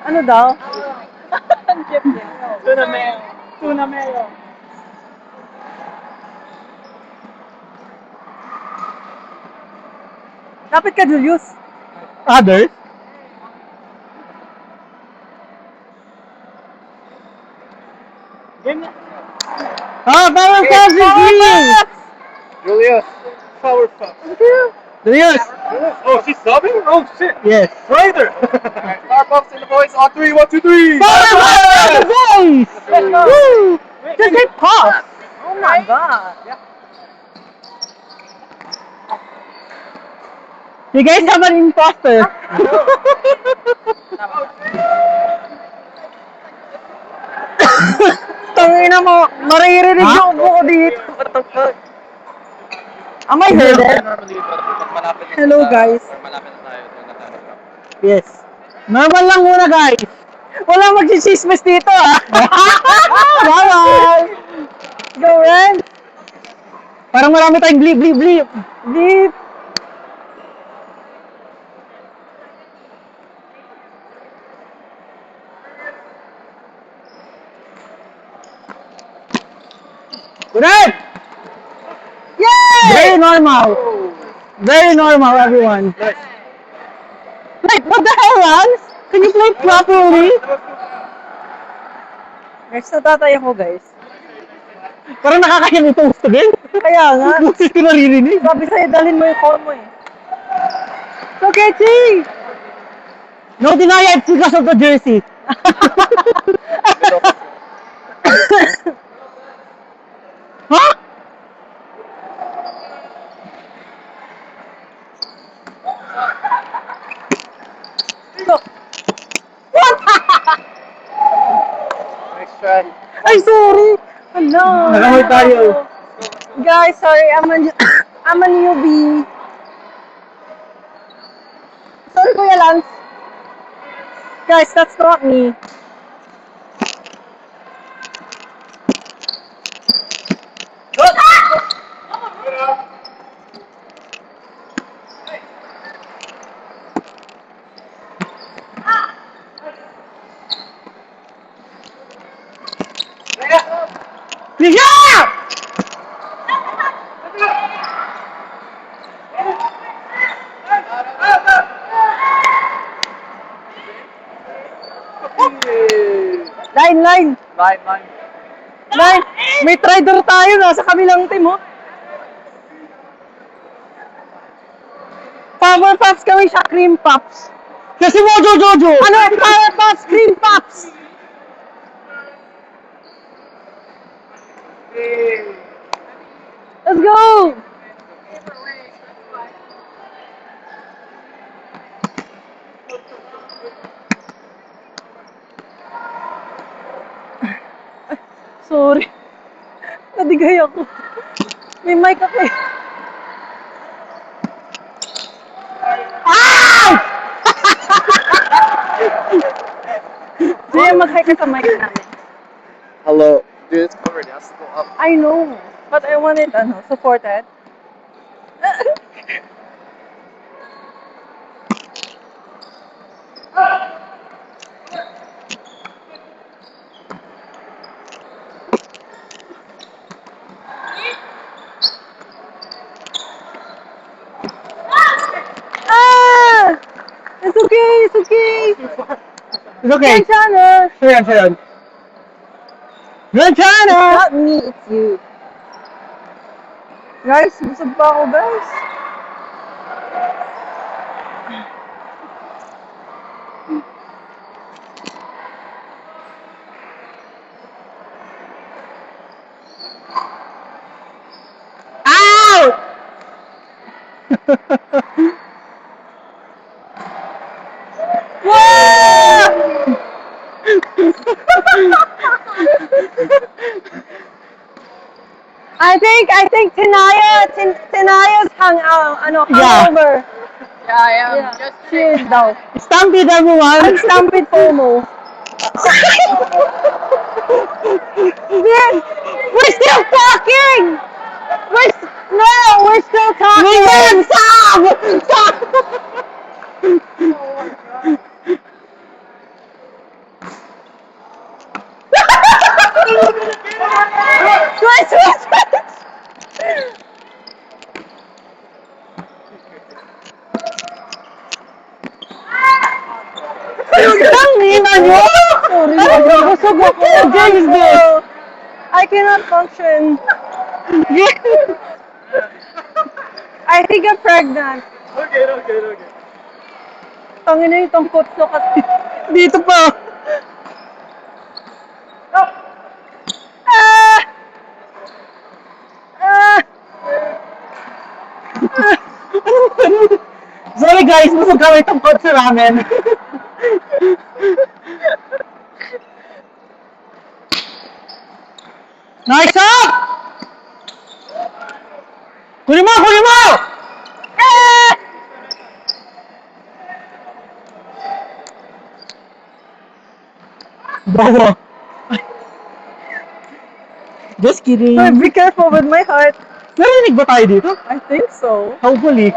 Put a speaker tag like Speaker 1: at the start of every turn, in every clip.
Speaker 1: Ano daw? Ang cute niya. Tuna mayo. Tuna mayo. Kapit ka, Julius.
Speaker 2: Others? Ah, power puff is green!
Speaker 3: Julius, power puff.
Speaker 2: Julius!
Speaker 3: Oh, she's subbing? Oh shit.
Speaker 2: Yes.
Speaker 3: Raider. Alright, power puffs in the boys. On 3, 1, 2, 3.
Speaker 2: Power puff the boys!
Speaker 1: Let's go.
Speaker 2: Woo!
Speaker 1: Just say puff. Oh my god.
Speaker 2: You guys have an imposter.
Speaker 1: Tangina mo, maririnig
Speaker 2: Ha?
Speaker 1: yung ubo ko dito. What the fuck? Am I heard? Hello guys.
Speaker 3: Malapit na tayo.
Speaker 2: Yes. Normal lang muna, guys.
Speaker 1: Wala magsisismis dito ah.
Speaker 2: Bye-bye!
Speaker 1: Go Ren.
Speaker 2: Parang marami tayong bleep, bleep, bleep.
Speaker 1: Deep.
Speaker 2: Good!
Speaker 1: Yay!
Speaker 2: Very normal. Very normal, everyone.
Speaker 1: Wait, what the hell, Lance?
Speaker 2: Can you play properly?
Speaker 1: Next na tatay ako guys.
Speaker 2: Parang nakakahiya itong gusto din.
Speaker 1: Kaya nga.
Speaker 2: Busis ko naririnig.
Speaker 1: Sabi sa'yo, dalhin mo yung phone mo eh. So, Ketchy!
Speaker 2: No deny, it's because of the jersey. Huh?
Speaker 1: Look. What?
Speaker 3: Nice try.
Speaker 1: Ay, sorry! Hello!
Speaker 2: Nakamoy tayo.
Speaker 1: Guys, sorry, I'm a newbie. Sorry, Kuya Lance. Guys, that's not me.
Speaker 2: Yeah!
Speaker 1: Line, line!
Speaker 3: Line.
Speaker 1: Line! May trader tayo na sa kabilang team, oh. Power Puffs kami siya, Cream Puffs.
Speaker 2: Kasi Mojo Jojo!
Speaker 1: Ano? Power Puffs, Cream Puffs! Let's go! Sorry. Nadigay ako. May mic ako eh.
Speaker 2: Ah!
Speaker 1: Sige, mag-hi ka sa mic namin.
Speaker 3: Hello. Dude, it's covered. That's still up.
Speaker 1: I know. But I want it, supported. Ah! It's okay, it's okay.
Speaker 2: It's okay.
Speaker 1: Chana.
Speaker 2: Sayan. Good
Speaker 1: It's
Speaker 2: China!
Speaker 1: not me, it's you. Guys, busog pa ako, guys.
Speaker 2: Out!
Speaker 1: I think Tenaya's hungover.
Speaker 4: Yeah, just
Speaker 1: She is daw.
Speaker 2: Stampede everyone!
Speaker 1: I'm Stampede FOMO. Dude, we're still talking!
Speaker 2: We're still talking. Stop! Stop! Switch! Tangina nyo! Sorry, busog ako. James this! I cannot function. I think I'm pregnant.
Speaker 3: Okay.
Speaker 2: Tangina yung tungkot so kasi. Dito pa. Ah! Ah! Sorry guys, busog kami tungkot sa ramen. Nice up! Kunin mo! Eh! Bawa. Just kidding. Be careful with my heart. Narinig ba tayo dito? I think so. Hopefully.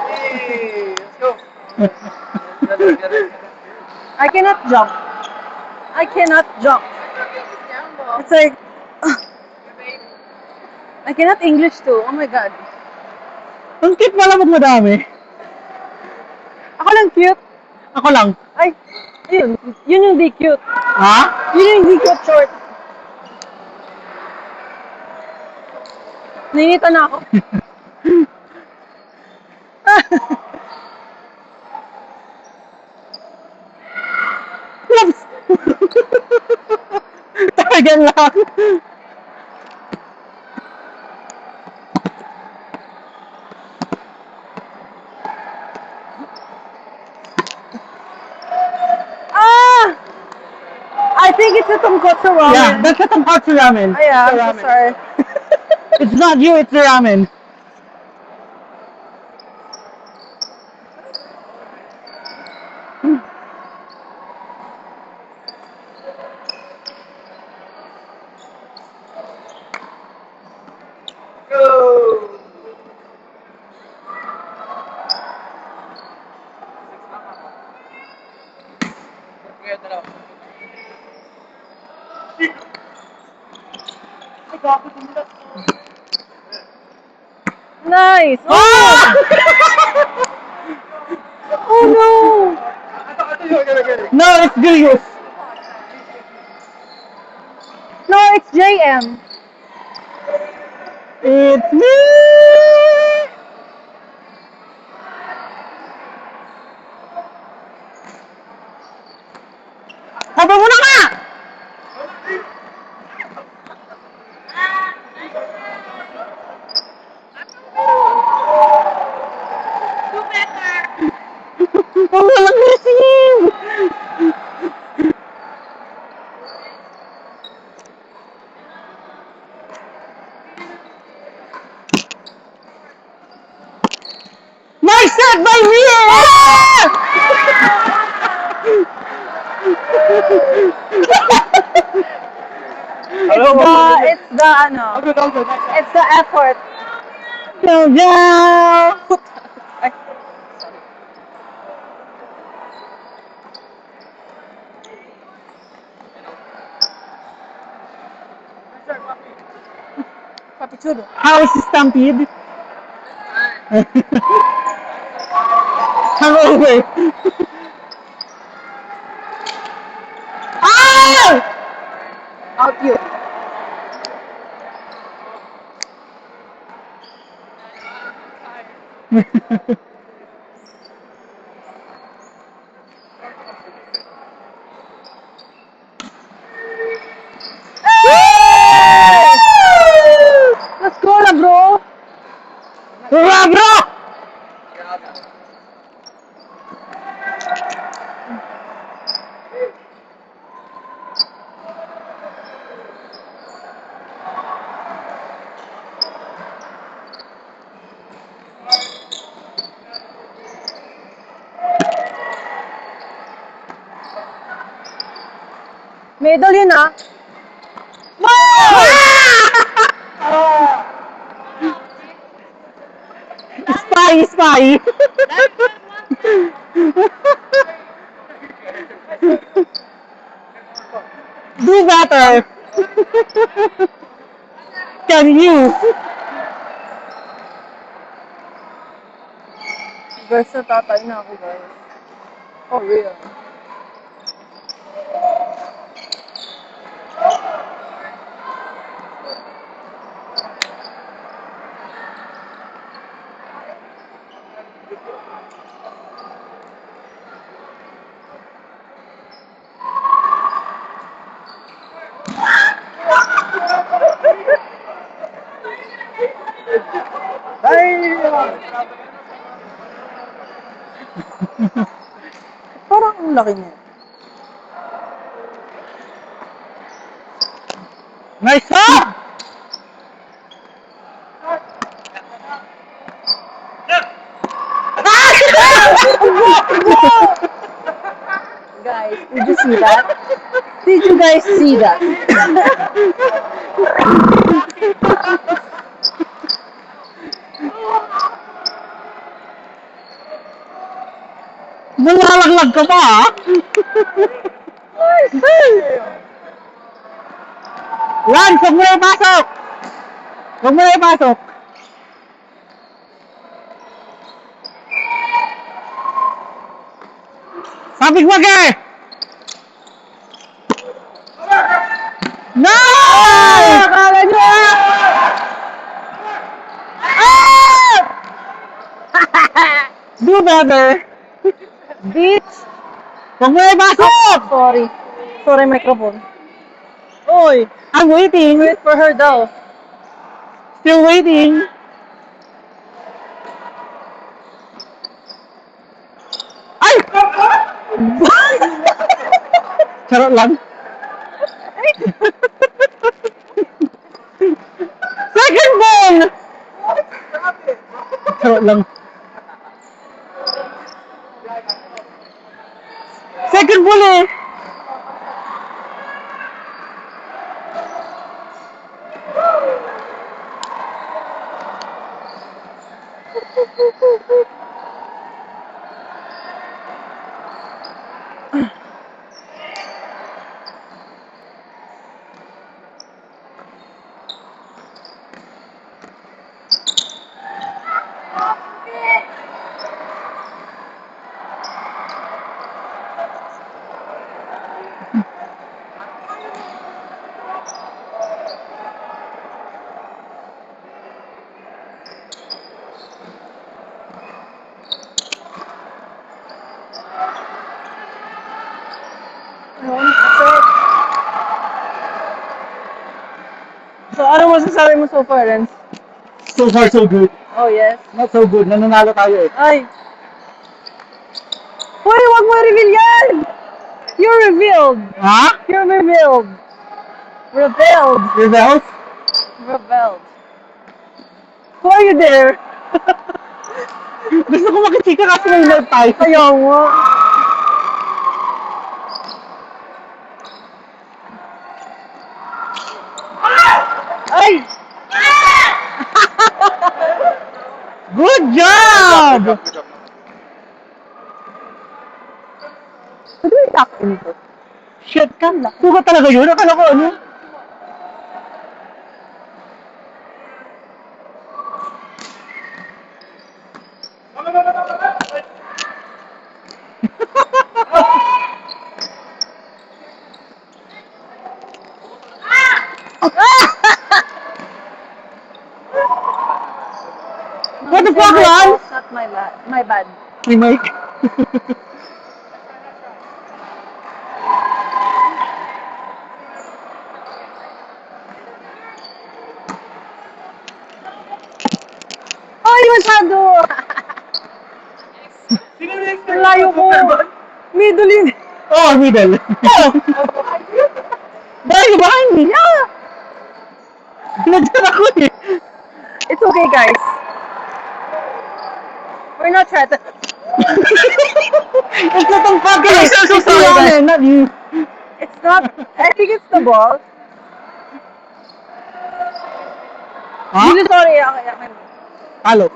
Speaker 3: Hey, let's go.
Speaker 2: I cannot jump. It's like I cannot English too. Oh my god. Ang cute pala pag madami. Ako lang cute. Ako lang. Ay, yun yung di cute. Ha? Yun yung di cute short. Nainita na ako. Oops! Talagang lang. I think it's a tonkotsu ramen. Yeah, that's a tonkotsu ramen. Oh, yeah, I'm so sorry. It's not you, it's the ramen.
Speaker 3: Go.
Speaker 2: Nice! Oh! Oh no!
Speaker 3: I thought you were gonna get it.
Speaker 2: No, it's Julius. No, it's JM. It's me! Haba mo na nga! Ang walang missing! Nice set by me! It's the ano. It's the effort. Go, go! Ay. Papichudo. How is the stampede? Hangover. Ah! Out you. Let's go na, bro. Bro! Middle yun ah. Spy, spy. Do better. Can you? Guys, natatay na ako, guys. For real. Parang ang laki niya. Nice shot! Guys, did you see that? Did you guys see that? Nalalaglag ka ba? Lance, huwag mo na ipasok! Huwag mo na ipasok! Sabig wag eh! No! Akala niya! Ah! Do better! Bitch! Huwag mo na ipasok! Sorry. Sorry, microphone. Oy! I'm waiting. Wait for her daw. Still waiting. Ay! Charot lang. Second ball! Charot lang. Second ball eh! So, ano masasabi mo so far, Renz?
Speaker 1: So far, so good.
Speaker 2: Oh, yes.
Speaker 1: Not so good. Nananalo tayo eh.
Speaker 2: Ay! Hoy, wag mo reveal yan! You're revealed!
Speaker 1: Ha?
Speaker 2: You're revealed! Rebelled!
Speaker 1: Rebels?
Speaker 2: Rebelled. Who are you there?
Speaker 1: Gusto ko makichika kasi may live tayo.
Speaker 2: Ayaw mo. Ay!
Speaker 1: Good job!
Speaker 2: Ano yung takin ko?
Speaker 1: Shit ka na. Sugat talaga yun. Akala ko ano?
Speaker 2: What the fuck, Lance? Not my bad. My bad.
Speaker 1: May mic.
Speaker 2: Ay, masyado! Ang layo ko. Middle yun.
Speaker 1: Oh, middle. Oh! Dahil behind me.
Speaker 2: Yeah!
Speaker 1: Nandiyan ako eh.
Speaker 2: It's okay, guys. We're not threatened.
Speaker 1: It's not ang fucking
Speaker 2: I'm so sorry, guys.
Speaker 1: not you.
Speaker 2: It's Not, I think it's the ball.
Speaker 1: Ha?
Speaker 2: Really sorry. Okay.
Speaker 1: Halo.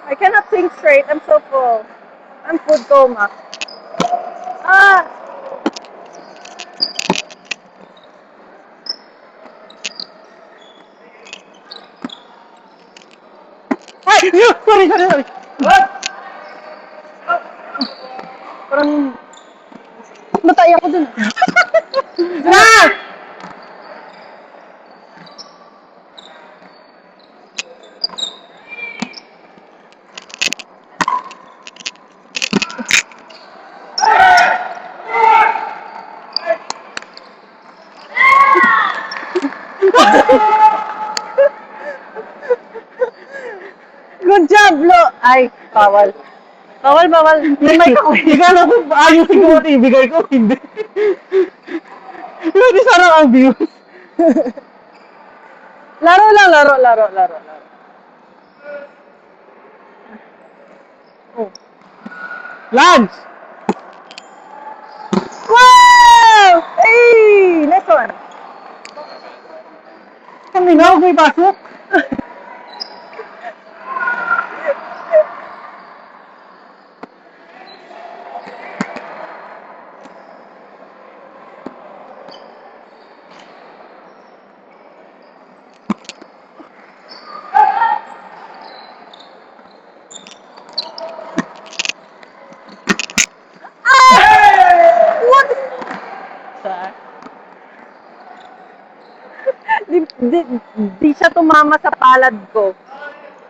Speaker 2: I cannot think straight. I'm so full. I'm food coma. Ah!
Speaker 1: Ay! Sorry.
Speaker 2: Parang matay ako dun.
Speaker 1: Ah!
Speaker 2: Good job, Lo! Ay, bawal. Bawal. May mic ako.
Speaker 1: Ikala ko ayusin ko at ibigay ko. Hindi. Hindi sana ang views.
Speaker 2: Laro lang, laro. Oh.
Speaker 1: Lance!
Speaker 2: Wow! Hey! Next one.
Speaker 1: Kami na, may pasok.
Speaker 2: What? Di siya tumama sa palad ko.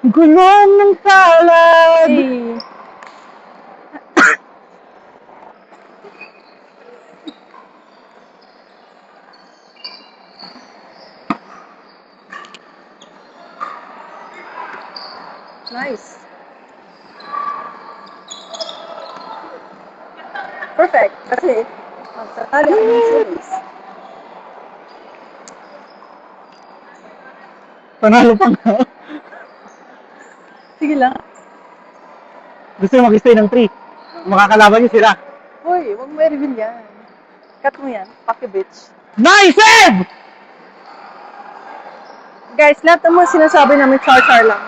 Speaker 1: Gulon ng salad!
Speaker 2: Hey. Nice. Perfect. Kasi, magtatali ako ng series.
Speaker 1: Panalo pa nga.
Speaker 2: Sige lang.
Speaker 1: Gusto yung mag-stay ng 3. Makakalaban niyo sila.
Speaker 2: Hoy, huwag mo i-reveal yan. Cut mo yan. Fuck you, bitch.
Speaker 1: Nice save!
Speaker 2: Guys, lahat ng mga sinasabi namin char-char lang.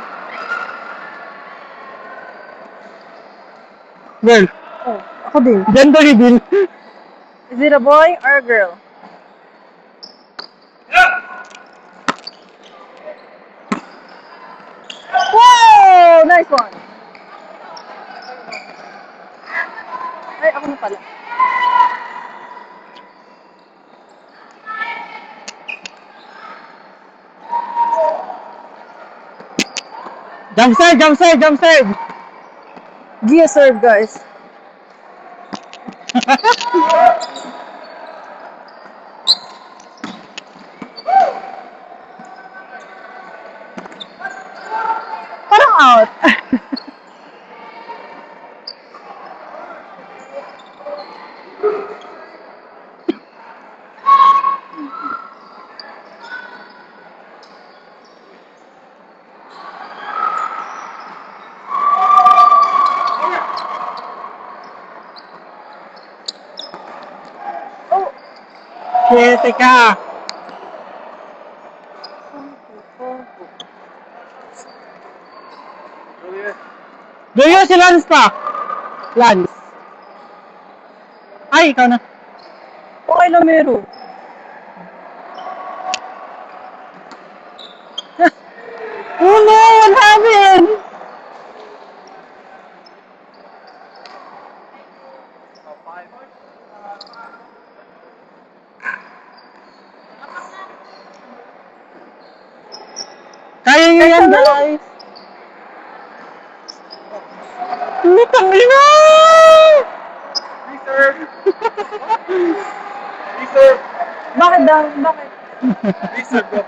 Speaker 1: Well,
Speaker 2: Oh, ako din.
Speaker 1: gender reveal.
Speaker 2: Is it a boy or a girl? Whoa! Nice one! Ay, ako na pala.
Speaker 1: Jump save!
Speaker 2: Gia serve, guys. Parang out. Oh!
Speaker 1: Siete ka! Doyo si Lance pa! Lance. Ay, ikaw na.
Speaker 2: Okay lang, Meru.
Speaker 1: Oh no! What happened? Kaya nyo yan, guys! Lutang ina!
Speaker 3: Reserve! Reserve!
Speaker 2: Bakit daw? Bakit?
Speaker 3: Reserve, bro.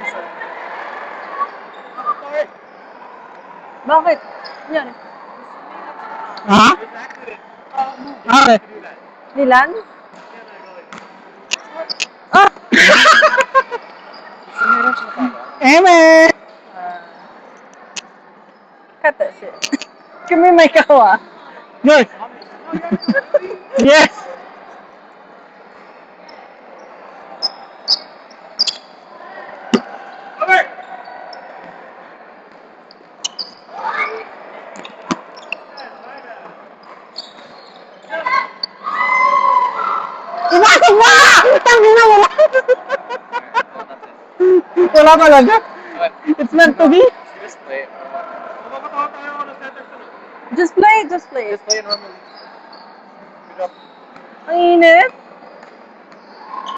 Speaker 3: Reserve.
Speaker 2: Bakit? Yan.
Speaker 1: Ha? Okay.
Speaker 2: Nilan? Ah!
Speaker 1: Eme!
Speaker 2: Cut that shit. Give me my kawa.
Speaker 1: Good! Yes!
Speaker 2: Pasok mo! Tangin na wala! Wala talaga. It's meant to be.
Speaker 3: Just play. Mapapatawa tayo ng center sunod.
Speaker 2: Just play, just play.
Speaker 3: Just play normally. Good job.
Speaker 2: Ang init.